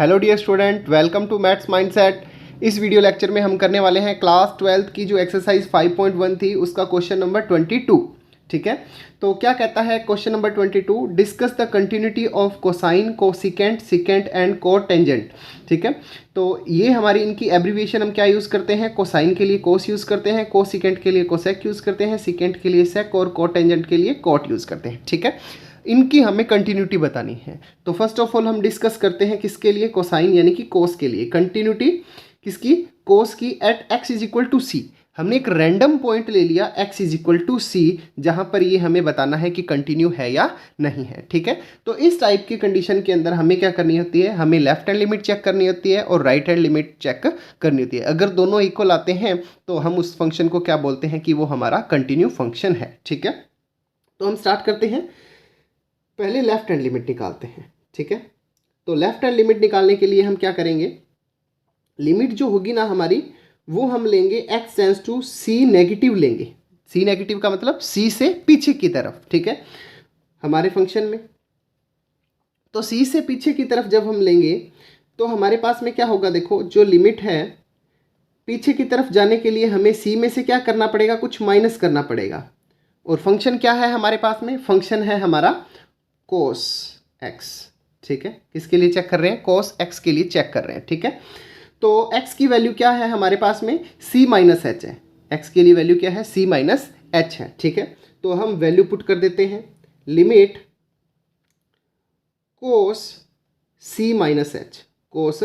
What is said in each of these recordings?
Hello dear student, welcome to maths mindset. इस video lecture में हम करने वाले हैं क्लास 12th की जो एक्सरसाइज 5.1 थी उसका क्वेश्चन नंबर 22। ठीक है, तो क्या कहता है question number 22, discuss the continuity of cosine, cosecant, secant and cotangent. ठीक है, तो ये हमारी इनकी एब्रीविएशन हम क्या यूज़ करते हैं, कोसाइन के लिए कोस यूज़ करते हैं, कोसिकेंट के लिए कोसेक यूज़ करते हैं, सिकेंट के लिए सेक और कोट टेंजेंट के लिए कोट यूज़ करते हैं। ठीक है, इनकी हमें कंटिन्यूटी बतानी है। तो फर्स्ट ऑफ ऑल हम डिस्कस करते हैं किसके लिए, कोसाइन यानी कि कोस के लिए। कंटिन्यूटी किसकी, कोस की at x is equal to c. हमने एक रैंडम पॉइंट ले लिया x is equal to c, जहां पर ये हमें बताना है कि कंटिन्यू है या नहीं है। ठीक है, तो इस टाइप की कंडीशन के अंदर हमें क्या करनी होती है, हमें लेफ्ट हैंड लिमिट चेक करनी होती है और राइट हैंड लिमिट चेक करनी होती है। अगर दोनों इक्वल आते हैं तो हम उस फंक्शन को क्या बोलते हैं कि वो हमारा कंटिन्यू फंक्शन है। ठीक है, तो हम स्टार्ट करते हैं। पहले लेफ्ट हैंड लिमिट निकालते हैं। ठीक है, तो लेफ्ट हैंड लिमिट निकालने के लिए हम क्या करेंगे, लिमिट जो होगी ना हमारी वो हम लेंगे x tends to c negative लेंगे। c नेगेटिव का मतलब c से पीछे की तरफ। ठीक है, हमारे फंक्शन में तो c से पीछे की तरफ जब हम लेंगे तो हमारे पास में क्या होगा, देखो जो लिमिट है पीछे की तरफ जाने के लिए हमें c में से क्या करना पड़ेगा, कुछ माइनस करना पड़ेगा। और फंक्शन क्या है हमारे पास में, फंक्शन है हमारा कोस x। ठीक है, किसके लिए चेक कर रहे हैं, कोस x के लिए चेक कर रहे हैं। ठीक है, तो x की वैल्यू क्या है हमारे पास में, c माइनस एच है। x के लिए वैल्यू क्या है, c माइनस एच है। ठीक है, तो हम वैल्यू पुट कर देते हैं, लिमिट कोस c माइनस एच, कोस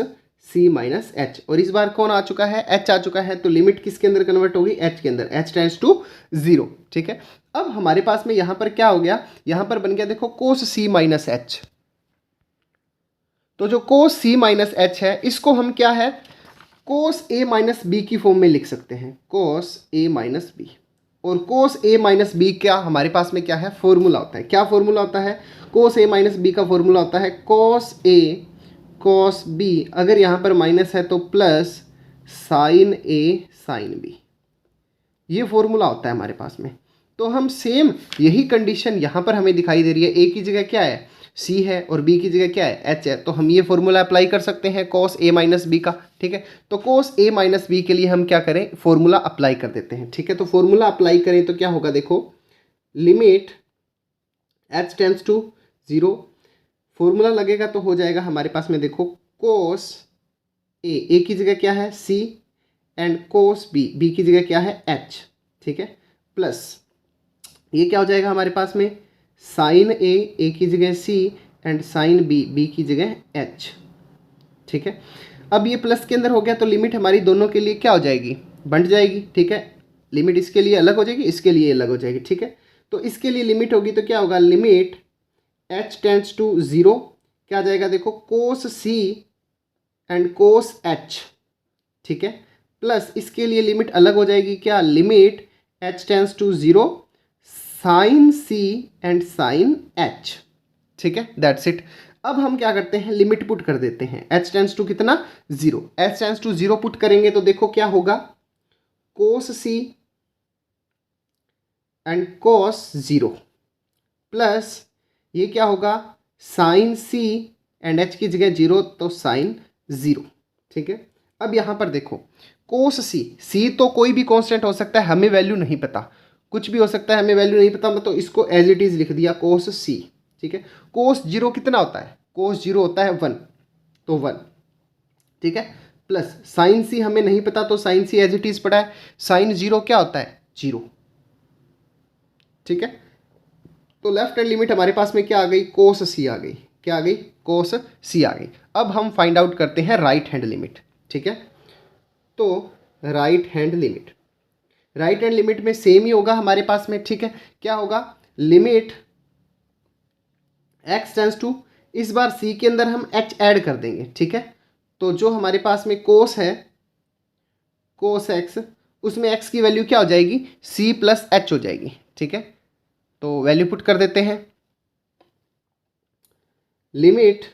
c माइनस एच। और इस बार कौन आ चुका है, h आ चुका है, तो लिमिट किसके अंदर कन्वर्ट होगी, h के अंदर, h टेंड्स टू 0। ठीक है, अब हमारे पास में यहां पर क्या हो गया, यहां पर बन गया देखो कोस c माइनस एच। तो जो कोस c माइनस एच है इसको हम क्या है, कोस a माइनस बी की फॉर्म में लिख सकते हैं, कोस a माइनस बी। और कोस a माइनस बी क्या हमारे पास में क्या है, फॉर्मूला होता है। क्या फॉर्मूला होता है, कोस a माइनस बी का फॉर्मूला होता है कोस a कोस b, अगर यहाँ पर माइनस है तो plus sine a sine b। ये फॉर्मूला होता है हमारे पास में। तो हम सेम यही कंडीशन यहाँ पर हमें दिखाई दे रही है, a की जगह क्या है c है और b की जगह क्या है h है, तो हम ये फॉर्मूला अप्लाई कर सकते हैं कोस a माइनस बी का। ठीक है, तो कोस a माइनस बी के लिए हम क्या करें, फॉर्मूला अप्लाई कर देते हैं। ठीक है, तो फॉर्मूला अप्लाई करें तो क्या होगा, देखो limit h tends to 0, formula लगेगा तो हो जाएगा हमारे पास में, देखो कोस a की जगह क्या है c एंड कोस b की जगह क्या है h। ठीक है, प्लस ये क्या हो जाएगा हमारे पास में, साइन a की जगह c एंड साइन b की जगह h। ठीक है, अब ये प्लस के अंदर हो गया तो लिमिट हमारी दोनों के लिए क्या हो जाएगी, बंट जाएगी। ठीक है, लिमिट इसके लिए अलग हो जाएगी, इसके लिए अलग हो जाएगी। ठीक है, तो इसके लिए लिमिट होगी तो क्या होगा, लिमिट h टेंड्स टू 0, क्या आ जाएगा देखो कोस c एंड कोस h। ठीक है, प्लस इसके लिए लिमिट अलग हो जाएगी, क्या, limit h tends to 0 sine c and sine h। ठीक है, दैट्स इट। अब हम क्या करते हैं, लिमिट पुट कर देते हैं, h टेंड्स टू कितना 0, h टेंड्स टू 0 पुट करेंगे तो देखो क्या होगा, कोस c एंड कोस 0 प्लस ये क्या होगा, साइन c एंड h की जगह 0 तो साइन 0। ठीक है, अब यहाँ पर देखो कोस c तो कोई भी कांस्टेंट हो सकता है, हमें वैल्यू नहीं पता, कुछ भी हो सकता है, हमें वैल्यू नहीं पता, मैं तो इसको एज इट इज लिख दिया कोस c। ठीक है, कोस 0 कितना होता है, कोस 0 होता है 1, तो 1। ठीक है, प्लस साइन c हमें नहीं पता तो sine c as it is पड़ा है, साइन 0 क्या होता है 0। ठीक है, तो लेफ्ट हैंड लिमिट हमारे पास में क्या आ गई, कोस c आ गई, क्या आ गई, कोस c आ गई। अब हम फाइंड आउट करते हैं राइट हैंड लिमिट। ठीक है, तो right hand limit, right hand limit में सेम ही होगा हमारे पास में। ठीक है, क्या होगा, लिमिट x टेंड्स टू, इस बार c के अंदर हम h ऐड कर देंगे। ठीक है, तो जो हमारे पास में कोस है कोस x, उसमें x की वैल्यू क्या हो जाएगी, c प्लस h हो जाएगी। ठीक है, तो वैल्यू पुट कर देते हैं, लिमिट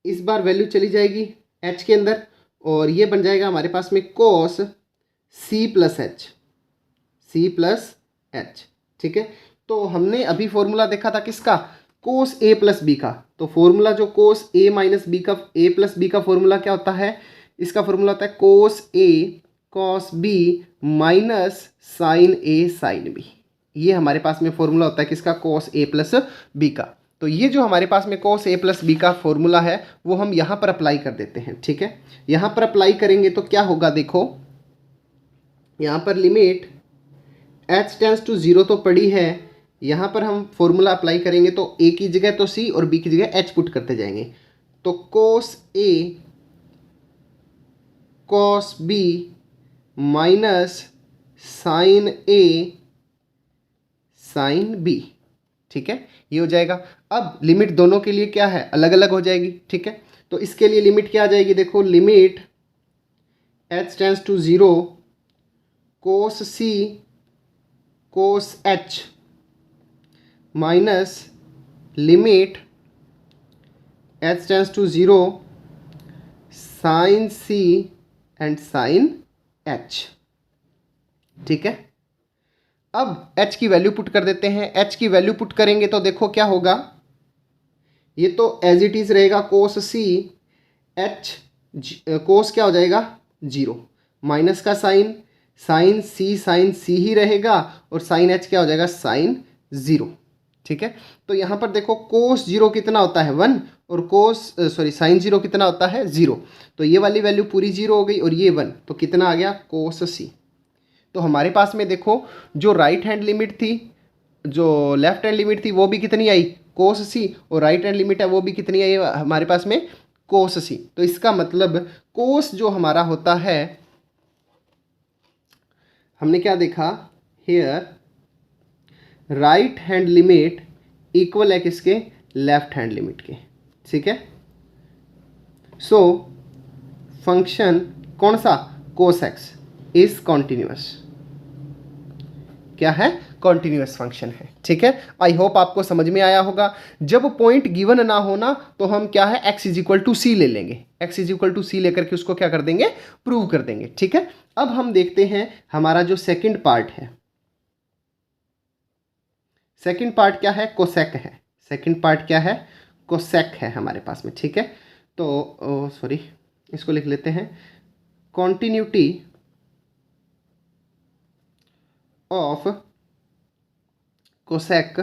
इस बार वैल्यू चली जाएगी h के अंदर और ये बन जाएगा हमारे पास में cos c plus h, c plus h. ठीक है, तो हमने अभी फॉर्मूला देखा था किसका, कोस ए प्लस बी का, तो फॉर्मूला जो कोस ए माइनस बी का, ए प्लस बी का फॉर्मूला क्या होता है, इसका फॉर्मूला होता है कोस ए कॉस बी माइनस साइन ए साइन बी। ये हमारे पास में फॉर्मूला होता है किसका, कोस ए प्लस बी का। तो ये जो हमारे पास में कोस ए प्लस बी का फॉर्मूला है वो हम यहाँ पर अप्लाई कर देते हैं, ठीक है। यहाँ पर अप्लाई करेंगे तो क्या होगा, देखो यहाँ पर लिमिट h टेंड्स टू 0 तो पड़ी है, यहाँ पर हम फॉर्मूला अप्लाई करेंगे तो a की जगह तो c और b की जगह h पुट करते जाएंगे। तो cos a cos b minus sine a sine b, ठीक है, ये हो जाएगा। अब लिमिट दोनों के लिए क्या है, अलग अलग हो जाएगी, ठीक है। तो इसके लिए लिमिट क्या आ जाएगी, देखो limit h tends to 0 cos c cos h minus limit h tends to 0 sine c and sine h, ठीक है। अब h की वैल्यू पुट कर देते हैं। h की वैल्यू पुट करेंगे तो देखो क्या होगा, ये तो एज इट इज रहेगा कोस c h, कोस क्या हो जाएगा 0 माइनस का साइन, साइन c ही रहेगा और साइन h क्या हो जाएगा साइन 0, ठीक है। तो यहाँ पर देखो कोस 0 कितना होता है 1 और कोस साइन 0 कितना होता है 0, तो ये वाली वैल्यू पूरी 0 हो गई और ये 1, तो कितना आ गया कोस c। तो हमारे पास में देखो जो राइट हैंड लिमिट थी, जो लेफ्ट हैंड लिमिट थी वो भी कितनी आई कोस सी, और राइट हैंड लिमिट है वो भी कितनी आई हमारे पास में कोस सी। तो इसका मतलब कोस जो हमारा होता है, हमने क्या देखा here right hand limit equal है किसके, लेफ्ट हैंड लिमिट के, ठीक है। सो फंक्शन कौन सा, कोस एक्स इज कॉन्टिन्यूअस, क्या है कॉन्टिन्यूअस फंक्शन है, ठीक है। आई होप आपको समझ में आया होगा। जब पॉइंट गिवन ना होना तो हम क्या है x इज इक्वल टू सी ले लेंगे, x इज इक्वल टू सी लेकर के उसको क्या कर देंगे, प्रूव कर देंगे, ठीक है। अब हम देखते हैं हमारा जो सेकंड पार्ट है, सेकंड पार्ट क्या है, कोसेक है। सेकंड पार्ट क्या है, कोसेक है हमारे पास में, ठीक है। तो सॉरी इसको लिख लेते हैं, continuity of cosec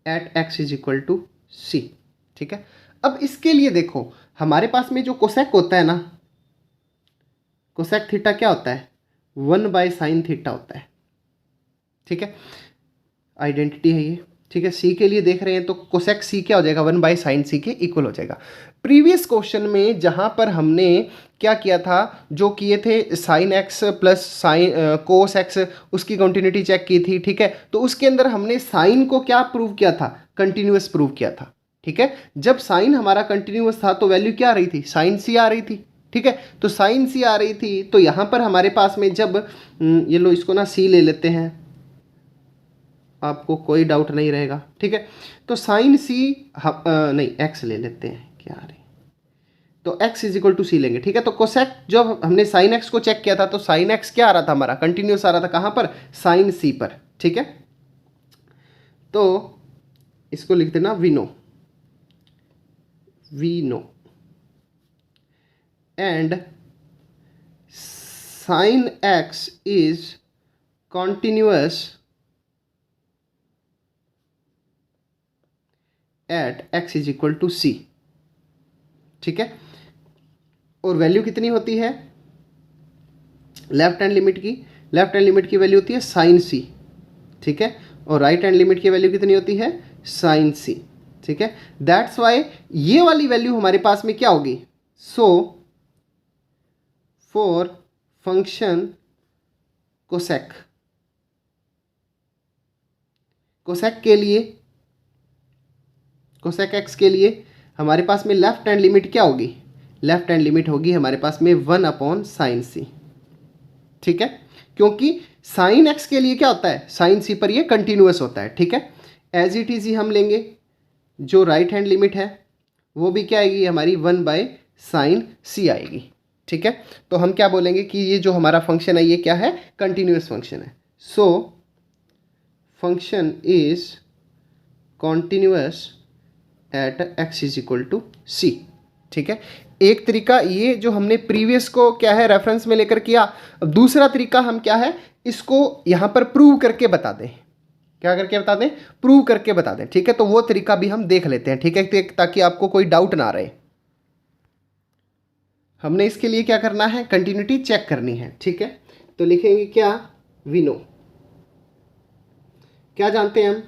at x is equal to c, ठीक है। अब इसके लिए देखो हमारे पास में जो कोसेक होता है ना, कोसेक थीटा क्या होता है 1/sin थीटा होता है, ठीक है, आइडेंटिटी है ये, ठीक है। सी के लिए देख रहे हैं तो कोसेक सी क्या हो जाएगा 1/sin सी के इक्वल हो जाएगा। प्रीवियस क्वेश्चन में जहां पर हमने क्या किया था, जो किए थे sine x plus sine cos x, उसकी कंटिन्यूटी चेक की थी, ठीक है। तो उसके अंदर हमने साइन को क्या प्रूव किया था, कंटिन्यूअस प्रूव किया था, ठीक है। जब साइन हमारा कंटिन्यूअस था तो वैल्यू क्या आ रही थी, साइन सी आ रही थी, ठीक है। तो साइन सी आ रही थी, तो यहाँ पर हमारे पास में जब ये लो इसको ना सी ले लेते हैं, आपको कोई डाउट नहीं रहेगा, ठीक है। तो साइन सी नहीं एक्स ले लेते हैं, क्या आ रही, तो x इज इक्वल टू सी लेंगे, ठीक है। तो कोसेक जब हमने साइन x को चेक किया था तो साइन x क्या आ रहा था हमारा, कंटिन्यूस आ रहा था, कहाँ पर, साइन c पर, ठीक है। तो इसको लिख देना we know and sine x is continuous at x is equal to c, ठीक है। और वैल्यू कितनी होती है लेफ्ट हैंड लिमिट की, लेफ्ट हैंड लिमिट की वैल्यू होती है साइन सी, ठीक है। और राइट हैंड लिमिट की वैल्यू कितनी होती है साइन सी, ठीक है। दैट्स वाई ये वाली वैल्यू हमारे पास में क्या होगी, so for function cosec, cosec के लिए, कोसेक एक्स के लिए हमारे पास में लेफ्ट हैंड लिमिट क्या होगी, लेफ्ट हैंड लिमिट होगी हमारे पास में 1/sin c, ठीक है। क्योंकि साइन एक्स के लिए क्या होता है, साइन सी पर ये कंटिन्यूअस होता है, ठीक है। एज इट इज ही हम लेंगे, जो राइट हैंड लिमिट है वो भी क्या आएगी हमारी 1/sin c आएगी, ठीक है। तो हम क्या बोलेंगे कि ये जो हमारा फंक्शन है ये क्या है, कंटिन्यूअस फंक्शन है। So function is continuous at x is equal to c. ठीक है, एक तरीका ये जो हमने प्रीवियस को क्या है रेफरेंस में लेकर किया। अब दूसरा तरीका हम क्या है इसको यहाँ पर प्रूव करके बता दें। क्या करके बता दें? प्रूव करके बता दें। ठीक है, तो वो तरीका भी हम देख लेते हैं। ठीक है, ताकि आपको कोई डाउट ना रहे। हमने इसके लिए क्या करना है, कंटिन्यूटी चेक करनी है। ठीक है, तो लिखेंगे क्या, वी नो, क्या जानते हैं हम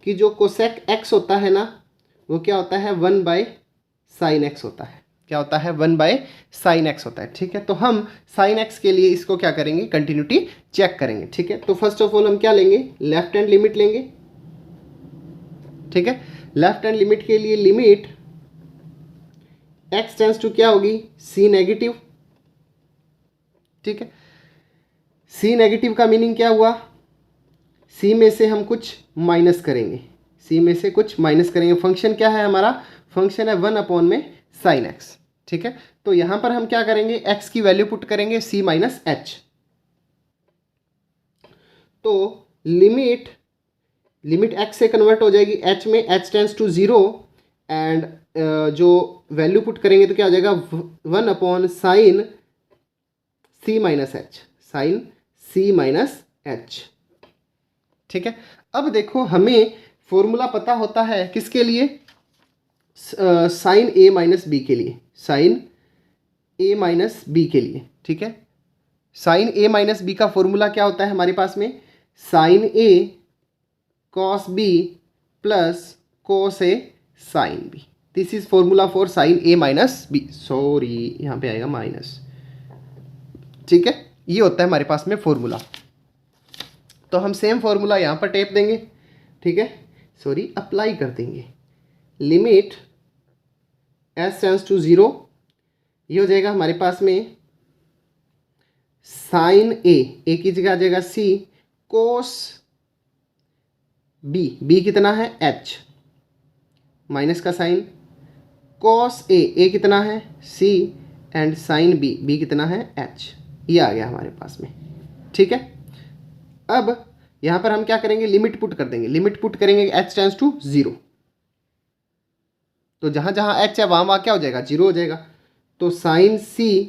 कि जो कोसेक एक्स होता है ना वो क्या होता है 1/sin x होता है। क्या होता है 1/sin x होता है। ठीक है, तो हम sin x के लिए इसको क्या करेंगे, कंटिन्यूटी चेक करेंगे। ठीक है, तो फर्स्ट ऑफ ऑल हम क्या लेंगे, लेफ्ट हैंड लिमिट लेंगे। ठीक है, लेफ्ट हैंड लिमिट के लिए लिमिट x टेंस टू क्या होगी, c नेगेटिव। ठीक है, c नेगेटिव का मीनिंग क्या हुआ, c में से हम कुछ माइनस करेंगे, c में से कुछ माइनस करेंगे। फंक्शन क्या है हमारा, फंक्शन है 1/sin x। ठीक है, तो यहां पर हम क्या करेंगे, x की वैल्यू पुट करेंगे c माइनस एच। तो लिमिट x से कन्वर्ट हो जाएगी h में, h टेंस टू 0 एंड जो वैल्यू पुट करेंगे तो क्या हो जाएगा 1/sin c minus H, sin c minus h. ठीक है, अब देखो हमें फॉर्मूला पता होता है किसके लिए, साइन a माइनस बी के लिए, साइन a माइनस बी के लिए। ठीक है, साइन a माइनस बी का फॉर्मूला क्या होता है हमारे पास में, sine a cos b plus cos a sine b। This is formula for sine a minus b, sorry यहाँ पे आएगा माइनस। ठीक है, ये होता है हमारे पास में फॉर्मूला। तो हम सेम फॉर्मूला यहाँ पर टेप देंगे। ठीक है, सॉरी अप्लाई कर देंगे। लिमिट s टेंस टू 0, ये हो जाएगा हमारे पास में साइन a की जगह आ जाएगा c, कोस b कितना है h, माइनस का साइन, कॉस a कितना है c एंड साइन b कितना है h। ये आ गया हमारे पास में। ठीक है, अब यहां पर हम क्या करेंगे, लिमिट पुट कर देंगे। लिमिट पुट करेंगे h टेंस टू 0, तो जहां जहां h है वहां क्या हो जाएगा, 0 हो जाएगा। तो sine c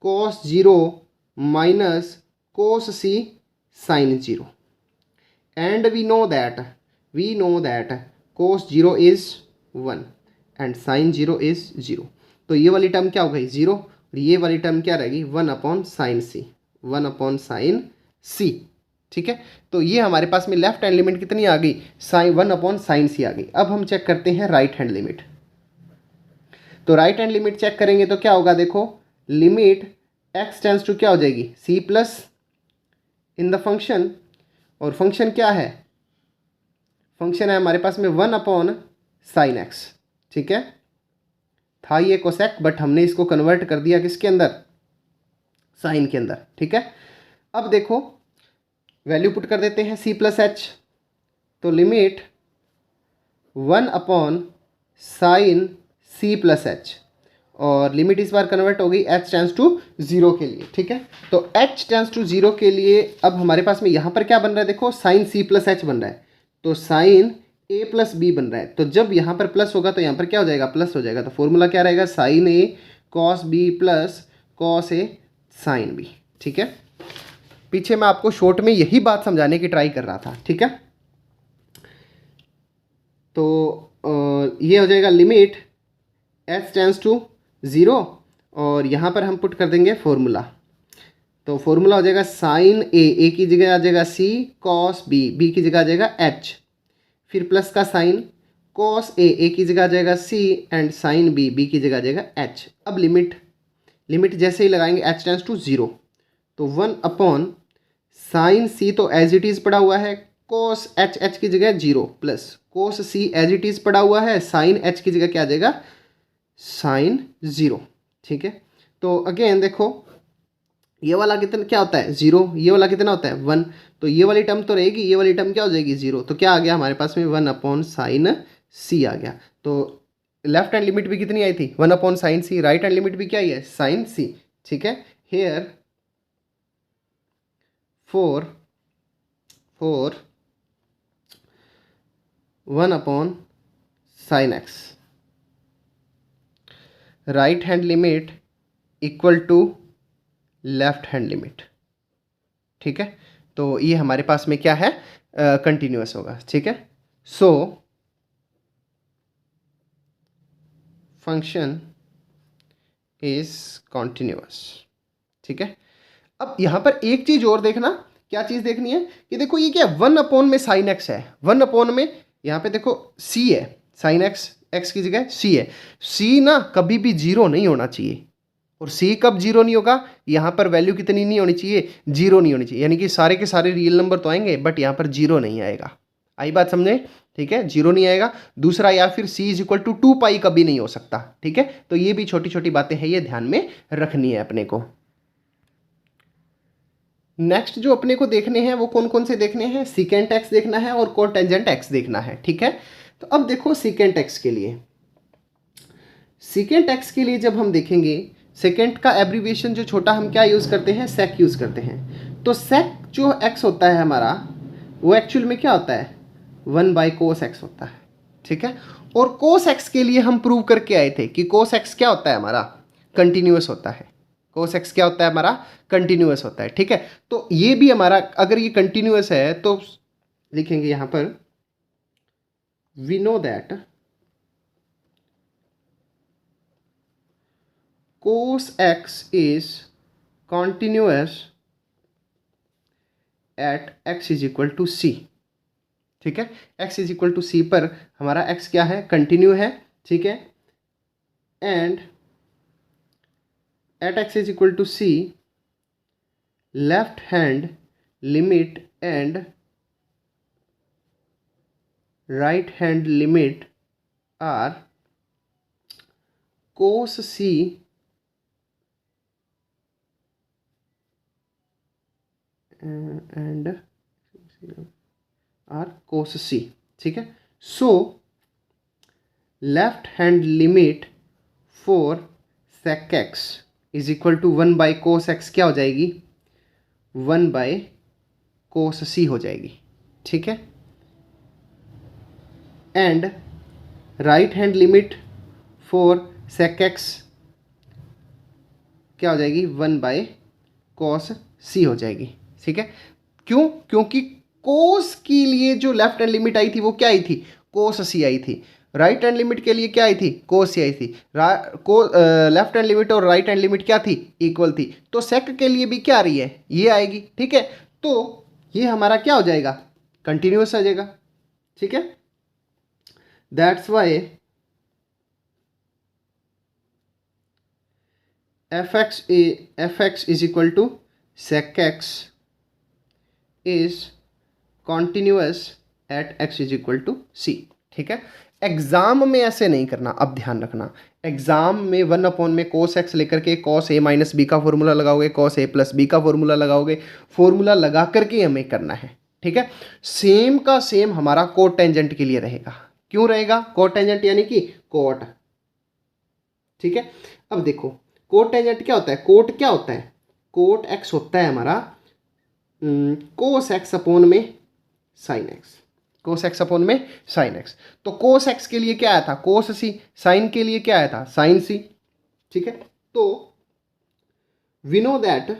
cos 0 minus cos c sine 0 and we know that cos 0 is 1 and sine 0 is 0। तो ये वाली टर्म क्या हो गई 0 और ये वाली टर्म क्या रहेगी 1/sin c, 1/sin c। ठीक है, तो ये हमारे पास में लेफ्ट हैंड लिमिट कितनी आ गई, साइन 1/sin c आ गई। अब हम चेक करते हैं राइट हैंड लिमिट। तो राइट हैंड लिमिट चेक करेंगे तो क्या होगा, देखो लिमिट x टेंस टू क्या हो जाएगी c plus in the function, और फंक्शन क्या है, फंक्शन है हमारे पास में 1/sin x। ठीक है, था ये कोसेक बट हमने इसको कन्वर्ट कर दिया किसके अंदर, साइन के अंदर। ठीक है, अब देखो वैल्यू पुट कर देते हैं c प्लस एच। तो limit 1/sin c plus H, और लिमिट इस बार कन्वर्ट हो गई h टेंस टू 0 के लिए। ठीक है, तो h टेंस टू 0 के लिए अब हमारे पास में यहाँ पर क्या बन रहा है, देखो साइन c प्लस एच बन रहा है, तो साइन a प्लस बी बन रहा है। तो जब यहाँ पर प्लस होगा तो यहाँ पर क्या हो जाएगा, प्लस हो जाएगा। तो फॉर्मूला क्या रहेगा, sine a cos b plus cos a sine b। ठीक है, पीछे मैं आपको शॉर्ट में यही बात समझाने की ट्राई कर रहा था। ठीक है, तो ये हो जाएगा लिमिट h टेंस टू 0 और यहाँ पर हम पुट कर देंगे फॉर्मूला। तो फॉर्मूला हो जाएगा साइन a की जगह आ जाएगा c, कॉस b की जगह आ जाएगा h, फिर प्लस का साइन, कॉस a की जगह आ जाएगा c एंड साइन b की जगह आ जाएगा h। अब लिमिट जैसे ही लगाएंगे h टेंस टू 0, तो 1/sin c तो एज इट इज़ पड़ा हुआ है, कोस h की जगह 0 plus cos c as it is पड़ा हुआ है, साइन h की जगह क्या आ जाएगा साइन 0। ठीक है, तो अगेन देखो ये वाला कितना क्या होता है 0, ये वाला कितना होता है 1, तो ये वाली टर्म तो रहेगी, ये वाली टर्म क्या हो जाएगी 0। तो क्या आ गया हमारे पास में 1/sin c आ गया। तो लेफ्ट हैंड लिमिट भी कितनी आई थी 1/sin c, right hand limit भी क्या ही है साइन c। ठीक है, here for 1/sin x, right hand limit equal to left hand limit. ठीक है, तो ये हमारे पास में क्या है, कंटिन्यूअस होगा। ठीक है, सो फंक्शन इज कॉन्टिन्यूअस। ठीक है, अब यहां पर एक चीज और देखना, क्या चीज देखनी है कि देखो ये क्या 1/sin x है, 1 में यहां पे देखो c है, sin x की जगह c है। c ना कभी भी जीरो नहीं होना चाहिए, और c कब जीरो नहीं होगा, यहां पर वैल्यू कितनी नहीं होनी चाहिए, जीरो नहीं होनी चाहिए, यानी कि सारे के सारे रियल नंबर तो आएंगे बट यहां पर जीरो नहीं आएगा। आई बात समझे? ठीक है, जीरो नहीं आएगा। दूसरा, या फिर c = 2π कभी नहीं हो सकता। ठीक है, तो ये भी छोटी छोटी बातें हैं, ये ध्यान में रखनी है अपने को। नेक्स्ट जो अपने को देखने हैं वो कौन कौन से देखने हैं, सीकेंट एक्स देखना है और कोटेंजेंट एक्स देखना है। ठीक है, तो अब देखो सीकेंट एक्स के लिए, सीकेंट एक्स के लिए जब हम देखेंगे, सेकेंट का एब्रीविएशन जो छोटा हम क्या यूज़ करते हैं, सेक यूज़ करते हैं। तो सेक जो एक्स होता है हमारा, वो एक्चुअल में क्या होता है, 1/cos x होता है। ठीक है, और cos x के लिए हम प्रूव करके आए थे कि cos x क्या होता है हमारा, कंटिन्यूअस होता है। cos x क्या होता है हमारा, कंटिन्यूअस होता है। ठीक है, तो ये भी हमारा, अगर ये कंटिन्यूअस है तो लिखेंगे यहां पर, we know that cos x is continuous at x = c। ठीक है, x = c पर हमारा x क्या है, कंटिन्यू है। ठीक है, and at x = c, left hand limit and right hand limit are cos c and are cos c। ठीक है, so left hand limit for sec x = 1/cos x क्या हो जाएगी, 1/cos c हो जाएगी। ठीक है, and right hand limit for sec x क्या हो जाएगी, 1/cos c हो जाएगी। ठीक है, क्यों, क्योंकि cos के लिए जो लेफ्ट हैंड लिमिट आई थी वो क्या आई थी, cos c आई थी। राइट हैंड लिमिट के लिए क्या आई थी, cos c आई थी। लेफ्ट हैंड लिमिट और राइट हैंड लिमिट क्या थी, इक्वल थी। तो सेक के लिए भी क्या आ रही है, ये आएगी। ठीक है, तो ये हमारा क्या हो जाएगा, कंटिन्यूअस आ जाएगा। ठीक है, that's why fx = sec x is continuous at x = c। ठीक है, एग्जाम में ऐसे नहीं करना, अब ध्यान रखना, एग्जाम में 1 में cos x लेकर के cos a - b का फॉर्मूला लगाओगे, cos a + b का फॉर्मूला लगाओगे, फॉर्मूला लगा करके हमें करना है। ठीक है, सेम का सेम हमारा कोट टेंजेंट के लिए रहेगा। क्यों रहेगा, कोट टेंजेंट यानी कि कोट। ठीक है, अब देखो कोट टेंजेंट क्या होता है, कोट क्या होता है, कोट x होता है हमारा cos x अपॉन में sin x, cos x upon में sin x। तो cos x के लिए क्या आया था, cos c, sin के लिए क्या आया था, sin c। ठीक है, तो वी नो दैट,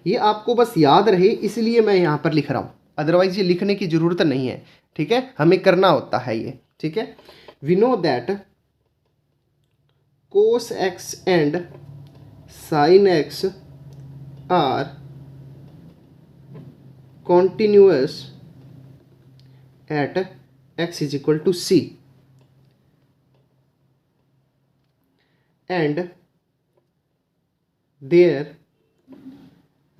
ये आपको बस याद रहे इसलिए मैं यहां पर लिख रहा हूं, अदरवाइज ये लिखने की जरूरत नहीं है। ठीक है, हमें करना होता है ये। ठीक है, we know that cos x and sin x are continuous at x = c and their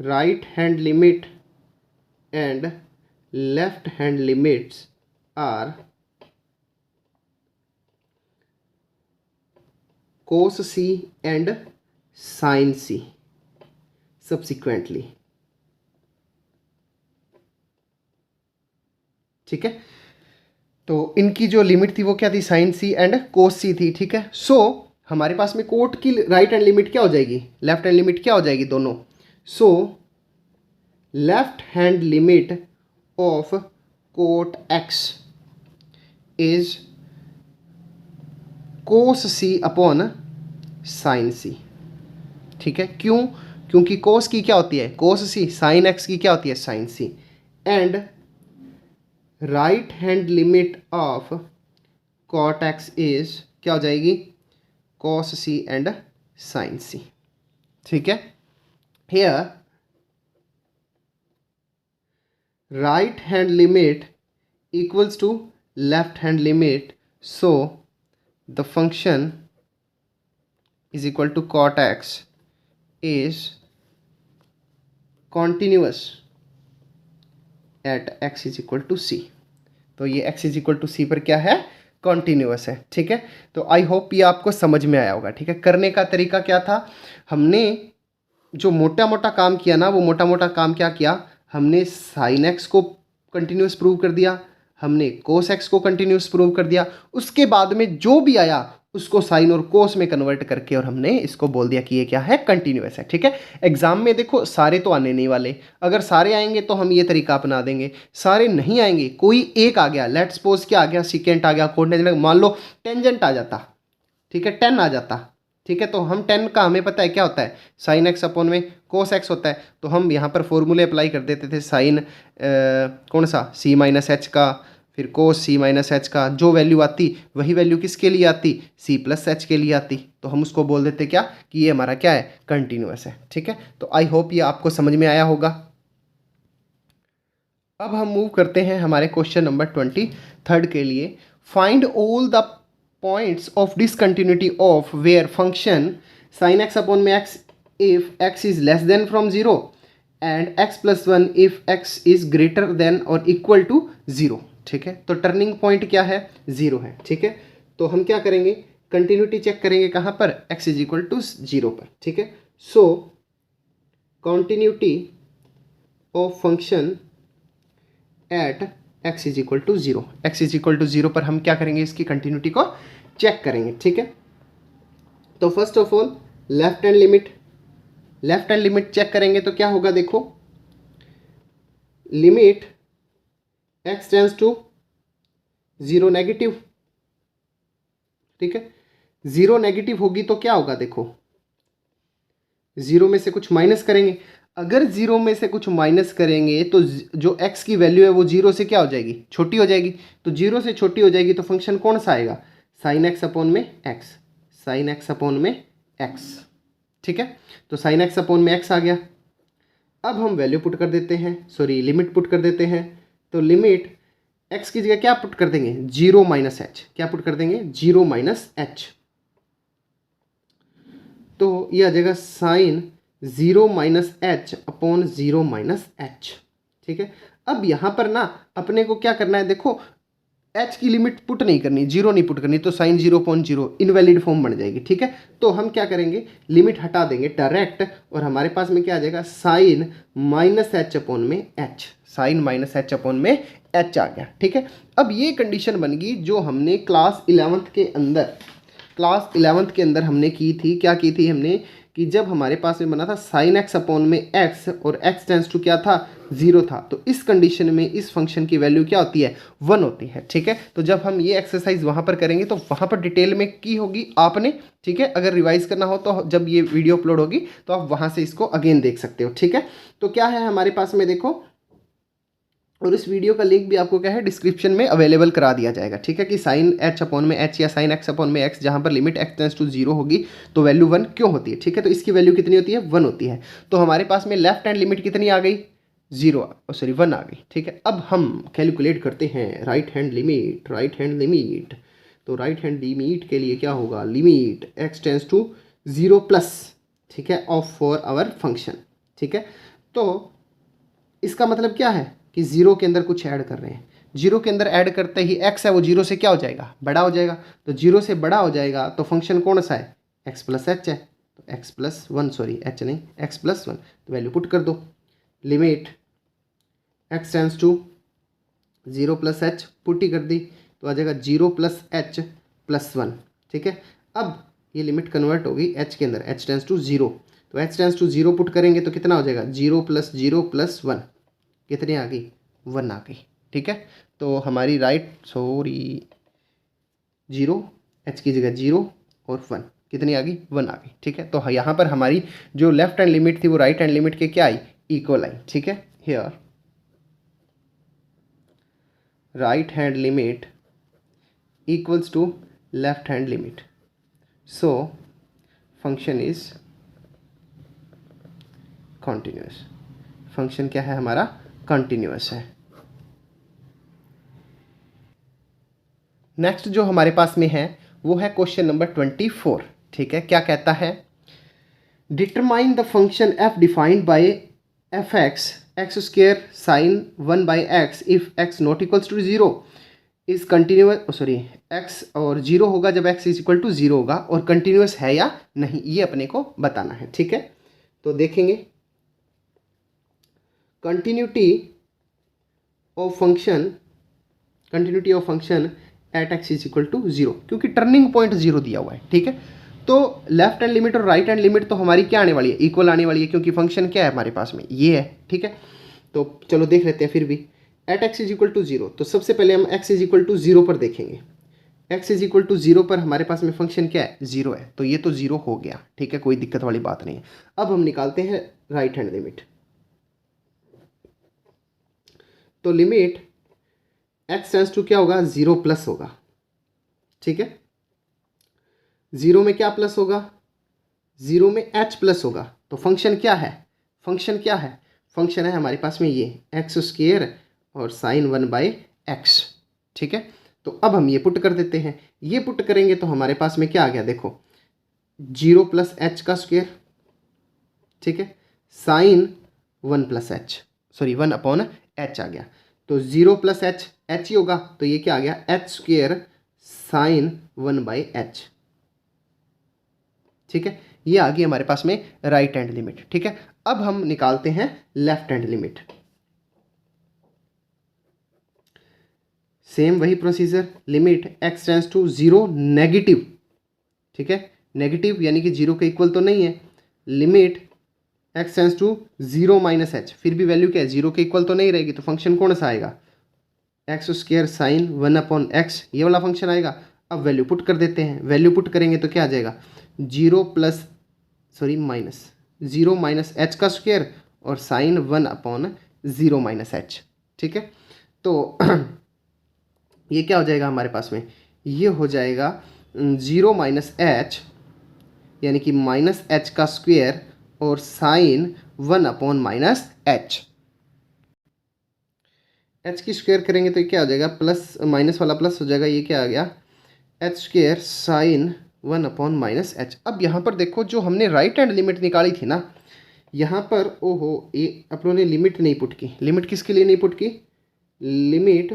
right hand limit and left hand limits are cos c and sin c subsequently। ठीक है, तो इनकी जो लिमिट थी वो क्या थी, साइन सी एंड कोस सी थी। ठीक है, सो हमारे पास में कोट की राइट हैंड लिमिट क्या हो जाएगी, लेफ्ट हैंड लिमिट क्या हो जाएगी, दोनों। So left hand limit of cot x is cos c upon sine c. ठीक है, क्यों? क्योंकि कोस की क्या होती है कोस सी, साइन एक्स की क्या होती है sine c. And right hand limit of cot x is क्या हो जाएगी cos c and sine c. ठीक है, here right hand limit equals to left hand limit, so the function is equal to cot x is continuous at x is equal to c। तो ये x is equal to c पर क्या है continuous है। ठीक है, तो I hope ये आपको समझ में आया होगा। ठीक है, करने का तरीका क्या था, हमने जो मोटा मोटा काम किया ना, वो मोटा मोटा काम क्या किया, हमने साइन एक्स को कंटिन्यूस प्रूव कर दिया, हमने कोस एक्स को कंटिन्यूस प्रूव कर दिया, उसके बाद में जो भी आया उसको साइन और कोस में कन्वर्ट करके और हमने इसको बोल दिया कि ये क्या है कंटिन्यूस है। ठीक है, एग्जाम में देखो सारे तो आने नहीं वाले, अगर सारे आएंगे तो हम ये तरीका अपना देंगे, सारे नहीं आएंगे, कोई एक आ गया, लेट्स सपोज क्या आ गया, सिकेंट आ गया, कोऑर्डिनेट, मान लो टेंजेंट आ जाता, ठीक है, 10 आ जाता। ठीक है, तो हम 10 का हमें पता है क्या होता है साइन एक्स अपॉन में कोस एक्स होता है, तो हम यहाँ पर फॉर्मूले अप्लाई कर देते थे, साइन कौन सा सी माइनस एच का, फिर कोस सी माइनस एच का, जो वैल्यू आती वही वैल्यू किसके लिए आती सी प्लस एच के लिए आती, तो हम उसको बोल देते क्या कि ये हमारा क्या है कंटिन्यूअस है। ठीक है, तो आई होप ये आपको समझ में आया होगा। अब हम मूव करते हैं हमारे क्वेश्चन नंबर 23 के लिए। Find all the points of discontinuity of where function sin x upon x if x is less than from 0 and x plus 1 if x is greater than or equal to 0। ठीक है, तो turning point क्या है 0 है। ठीक है, तो हम क्या करेंगे कंटिन्यूटी चेक करेंगे कहाँ पर x इज इक्वल टू 0 पर। ठीक है, so continuity of function at x is equal to 0, x is equal to 0 पर हम क्या करेंगे इसकी कंटिन्यूटी को चेक करेंगे। ठीक है, तो first of all left hand limit check करेंगे तो क्या होगा, देखो limit x tends to 0 negative. ठीक है, 0 नेगेटिव होगी तो क्या होगा, देखो 0 में से कुछ माइनस करेंगे, अगर 0 में से कुछ माइनस करेंगे तो जो x की वैल्यू है वो 0 से क्या हो जाएगी छोटी हो जाएगी, तो 0 से छोटी हो जाएगी तो फंक्शन कौन सा आएगा साइन एक्स अपॉन में x, साइन एक्स अपॉन में x। ठीक है, तो साइन एक्स अपॉन में x आ गया। अब हम वैल्यू पुट कर देते हैं, सॉरी लिमिट पुट कर देते हैं, तो लिमिट x की जगह क्या पुट कर देंगे 0 माइनस एच, क्या पुट कर देंगे 0 माइनस एच, तो यह आ जाएगा sine 0 minus h upon 0 minus h. ठीक है, अब यहाँ पर ना अपने को क्या करना है, देखो h की लिमिट पुट नहीं करनी, 0 नहीं पुट करनी, तो साइन 0.0 इनवैलिड फॉर्म बन जाएगी। ठीक है, तो हम क्या करेंगे लिमिट हटा देंगे डायरेक्ट, और हमारे पास में क्या आ जाएगा साइन माइनस एच अपॉन में h, sine minus h upon में एच आ गया। ठीक है, अब ये कंडीशन बन गई जो हमने क्लास 11th के अंदर हमने की थी, क्या की थी हमने कि जब हमारे पास में बना था साइन एक्स अपॉन में एक्स और x टेंड्स टू क्या था 0 था, तो इस कंडीशन में इस फंक्शन की वैल्यू क्या होती है 1 होती है। ठीक है, तो जब हम ये एक्सरसाइज वहाँ पर करेंगे तो वहाँ पर डिटेल में की होगी आपने। ठीक है, अगर रिवाइज करना हो तो जब ये वीडियो अपलोड होगी तो आप वहाँ से इसको अगेन देख सकते हो। ठीक है, तो क्या है हमारे पास में देखो, और इस वीडियो का लिंक भी आपको क्या है डिस्क्रिप्शन में अवेलेबल करा दिया जाएगा। ठीक है, कि साइन एच अपॉन में एच या साइन एक्स अपॉन में एक्स जहाँ पर लिमिट एक्स टेंड्स टू 0 होगी तो वैल्यू 1 क्यों होती है। ठीक है, तो इसकी वैल्यू कितनी होती है 1 होती है, तो हमारे पास में लेफ्ट हैंड लिमिट कितनी आ गई 1 आ गई। ठीक है, अब हम कैलकुलेट करते हैं राइट हैंड लिमिट, तो राइट हैंड लिमिट के लिए क्या होगा limit x tends to 0 plus, ठीक है, ऑफ फॉर आवर फंक्शन। ठीक है, तो इसका मतलब क्या है कि 0 के अंदर कुछ ऐड कर रहे हैं, 0 के अंदर ऐड करते ही x है वो 0 से क्या हो जाएगा बड़ा हो जाएगा, तो 0 से बड़ा हो जाएगा तो फंक्शन कौन सा है x प्लस एच है, तो x प्लस 1 सॉरी h नहीं x प्लस 1, तो वैल्यू पुट कर दो, limit x tends to 0 plus h put ही कर दी तो आ जाएगा 0 प्लस एच प्लस 1। ठीक है, अब ये लिमिट कन्वर्ट होगी h के अंदर, h टेंड्स टू 0, तो h टेंड्स टू 0 पुट करेंगे तो कितना हो जाएगा 0 प्लस 1, कितनी आ गई 1 आ गई। ठीक है। तो हमारी सॉरी 0, h की जगह 0 और 1, कितनी आ गई? 1 आ गई, ठीक है। तो यहाँ पर हमारी जो लेफ्ट हैंड लिमिट थी वो राइट हैंड लिमिट के क्या आई? इक्वल आई, ठीक है। Here right hand limit equals to left hand limit, so function is continuous. Function क्या है हमारा? कंटिन्यूअस है। नेक्स्ट जो हमारे पास में है वो है क्वेश्चन नंबर 24, ठीक है। क्या कहता है? Determine the function f defined by f x square sine 1 by x if x not equals to 0 is continuous, sorry x और 0 होगा जब x इज इक्वल टू 0 होगा, और कंटिन्यूअस है या नहीं ये अपने को बताना है, ठीक है। तो देखेंगे continuity of function at x is equal to 0, क्योंकि टर्निंग पॉइंट 0 दिया हुआ है, ठीक है। तो लेफ्ट हैंड लिमिट और राइट हैंड लिमिट तो हमारी क्या आने वाली है? इक्वल आने वाली है, क्योंकि फंक्शन क्या है हमारे पास में? ये है, ठीक है। तो चलो देख लेते हैं फिर भी। At x is equal to 0, तो सबसे पहले हम एक्स इज इक्वल टू 0 पर देखेंगे। एक्स इज इक्वल टू 0 पर हमारे पास में फंक्शन क्या है? 0 है, तो ये तो 0 हो गया, ठीक है, कोई दिक्कत वाली बात नहीं है। अब हम निकालते हैं राइट हैंड लिमिट। तो लिमिट एक्स टेंस टू क्या होगा? 0 प्लस होगा, ठीक है। 0 में क्या प्लस होगा? 0 में h प्लस होगा। तो फंक्शन क्या है? फंक्शन है हमारे पास में ये एक्स स्क्वायर और साइन 1 बाई एक्स, ठीक है। तो अब हम ये पुट कर देते हैं। ये पुट करेंगे तो हमारे पास में क्या आ गया? देखो 0 प्लस एच का स्क्वायर, ठीक है, sine 1 plus h, sorry 1 upon h आ गया। तो 0 प्लस एच ही होगा, तो ये क्या आ गया? H square sine 1 by H, ठीक है। ये आ गई हमारे पास में राइट हैंड लिमिट, ठीक है। अब हम निकालते हैं लेफ्ट हैंड लिमिट। सेम वही procedure, limit x tends to 0 negative, ठीक है, नेगेटिव यानी कि 0 के इक्वल तो नहीं है। Limit x tends to 0 minus h, फिर भी वैल्यू क्या है? 0 के इक्वल तो नहीं रहेगी, तो फंक्शन कौन सा आएगा? X square sine 1 upon x, ये वाला फंक्शन आएगा। अब वैल्यू पुट कर देते हैं। वैल्यू पुट करेंगे तो क्या आ जाएगा? 0 माइनस एच का स्क्वायर और साइन 1 अपॉन 0 माइनस एच, ठीक है। तो ये क्या हो जाएगा हमारे पास में? ये हो जाएगा 0 माइनस एच, यानी कि माइनस एच का स्क्वायर और sine 1 upon minus h. H की स्क्वायर करेंगे तो क्या हो जाएगा? प्लस माइनस वाला प्लस हो जाएगा, ये क्या आ गया? H square sine 1 upon minus H. अब यहाँ पर देखो जो हमने राइट हैंड लिमिट निकाली थी ना, यहाँ पर ओहो ये अपनों ने लिमिट नहीं पुट की। लिमिट किसके लिए नहीं पुट की? लिमिट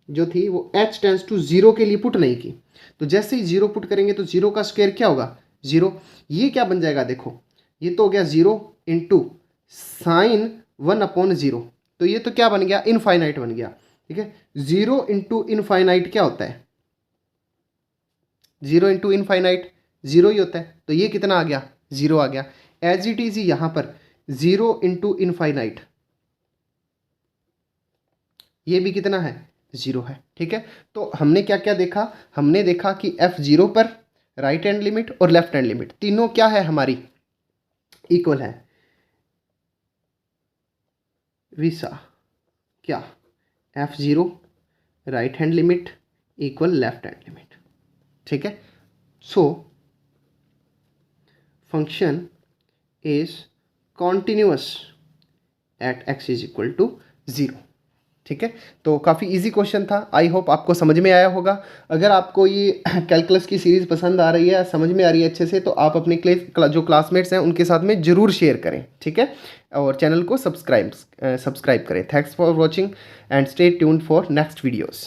जो थी वो h टेंस टू 0 के लिए पुट नहीं की। तो जैसे ही 0 पुट करेंगे तो 0 का स्क्वायर क्या होगा? 0। ये क्या बन जाएगा? देखो ये तो हो गया 0 इंटू साइन 1 अपॉन 0, तो ये तो क्या बन गया? इनफाइनाइट बन गया, ठीक है। 0 इंटू इनफाइनाइट क्या होता है? 0 इंटू इनफाइनाइट 0 ही होता है, तो ये कितना आ गया? 0 आ गया। एज इट इज यहाँ पर 0 इंटू इनफाइनाइट, ये भी कितना है? 0 है, ठीक है। तो हमने क्या क्या देखा? हमने देखा कि f0 पर राइट हैंड लिमिट और लेफ्ट हैंड लिमिट तीनों क्या है हमारी? इक्वल है। विसा क्या? f0 right hand limit equal left hand limit, ठीक है। So function is continuous at x is equal to 0, ठीक है। तो काफ़ी इजी क्वेश्चन था, आई होप आपको समझ में आया होगा। अगर आपको ये कैलकुलस की सीरीज़ पसंद आ रही है, समझ में आ रही है अच्छे से, तो आप अपने जो क्लासमेट्स हैं उनके साथ में ज़रूर शेयर करें, ठीक है। और चैनल को सब्सक्राइब करें। Thanks for watching and stay tuned for next videos.